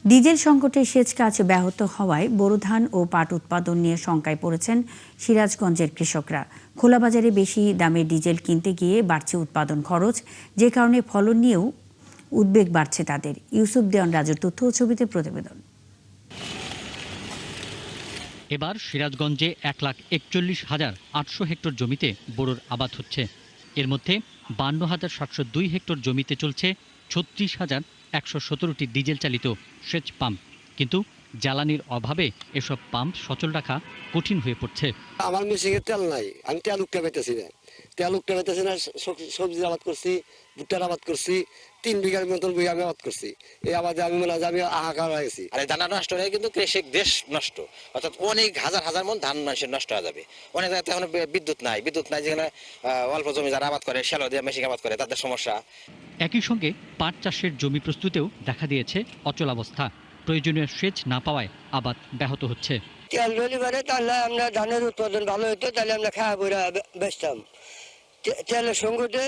Diesel সংকটে সেচ কাজ ব্যাহত হওয়ায় বোরো ধান ও পাট উৎপাদন নিয়ে শঙ্কায় পড়েছেন সিরাজগঞ্জের কৃষকরা। খোলা বাজারে বেশি দামে ডিজেল কিনতে গিয়ে বাড়ছে উৎপাদন খরচ, যে কারণে ফলন নিয়েও উদ্বেগ বাড়ছে তাদের। ইউসুফ দেওয়ান রাজুর তথ্য ও ছবিতে প্রতিবেদন। এবার সিরাজগঞ্জে 1,41,800 হেক্টর জমিতে বোরোর আবাদ হচ্ছে। এর মধ্যে 52,702 হেক্টর জমিতে চলছে 36,117টি ডিজেল চালিত সেচ পাম্প। কিন্তু জ্বালানির অভাবে এসব পাম্প সচল রাখা কঠিন হয়ে পড়ছে। আমার মেশিনে তেল নাই, আমি তেল উঠতে পাইতেছি না। সবজি আবাদ করছি, ভুট্টার আবাদ করছি, 3 বিঘার মতন বই আমি আবাদ করছি। এই আবাদে আমি মনে হয় আমি হাহাকার হয়ে গেছি। আর ধান নষ্ট হয়ে কিন্তু কৃষক দেশ নষ্ট, অর্থাৎ অনেক হাজার হাজার মন ধান মানুষের নষ্ট হয়ে যাবে। অনেক জায়গাতে এখন বিদ্যুৎ নাই, যেখানে অল্প জমি যারা আবাদ করে, শ্যালো দিয়ে মেশিন আবাদ করে, তাদের সমস্যা। একই সঙ্গে পাট চাষের জমি প্রস্তুতেও দেখা দিয়েছে অচলাবস্থা। প্রয়োজনীয় সেচ না পাওয়ায় আবাদ ব্যাহত হচ্ছে। তেল ডেলিভারি তাহলে আমরা ধানের উৎপাদন ভালো হতো, তাহলে আমরা খাওয়া বইরা বেচতাম। তেলের সংকটে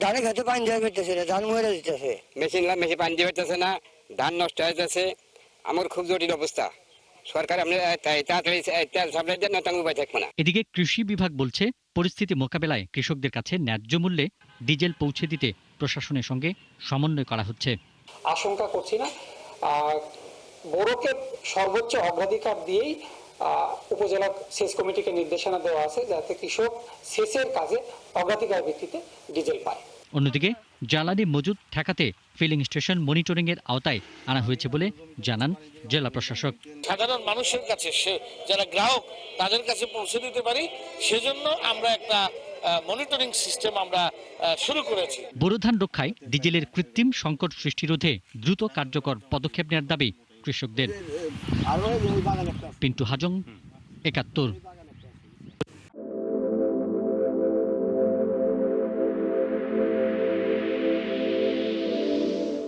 ধানে খেতে পানি দেওয়া করতেছে না, ধান মরে দিতেছে। মেশিন পানি দিয়ে হইতেছে না, ধান নষ্ট হয়ে যাচ্ছে। আমার খুব জটিল অবস্থা। সরকার আপনি তাড়াতাড়ি তেল সাপ্লাই দেন, না তো উপায় থাকবে না। এদিকে কৃষি বিভাগ বলছে, পরিস্থিতি মোকাবেলায় কৃষকদের কাছে ন্যায্য মূল্যে ডিজেল পৌঁছে দিতে প্রশাসনের সঙ্গে সমন্বয় করা হচ্ছে। আশঙ্কা করছি না, বোরোকে সর্বোচ্চ অগ্রাধিকার দিয়েই উপজেলা সেচ কমিটিকে নির্দেশনা দেওয়া আছে, যাতে কৃষক সেচের কাজে অগ্রাধিকার ভিত্তিতে ডিজেল পায়। অন্যদিকে জ্বালানি মজুদ ঠেকাতে ফিলিং স্টেশন মনিটরিং এর আওতায় আনা হয়েছে বলে জানান জেলা প্রশাসক। সাধারণ মানুষের কাছে, যারা গ্রাহক, তাদের কাছে পৌঁছে দিতে পারি, সেজন্য আমরা একটা মনিটরিং সিস্টেম আমরা শুরু করেছি। বোরো ধান রক্ষায় ডিজেলের কৃত্রিম সংকট সৃষ্টি রোধে দ্রুত কার্যকর পদক্ষেপ নেওয়ার দাবি কৃষকদের। পিন্টু হাজং, ৭১।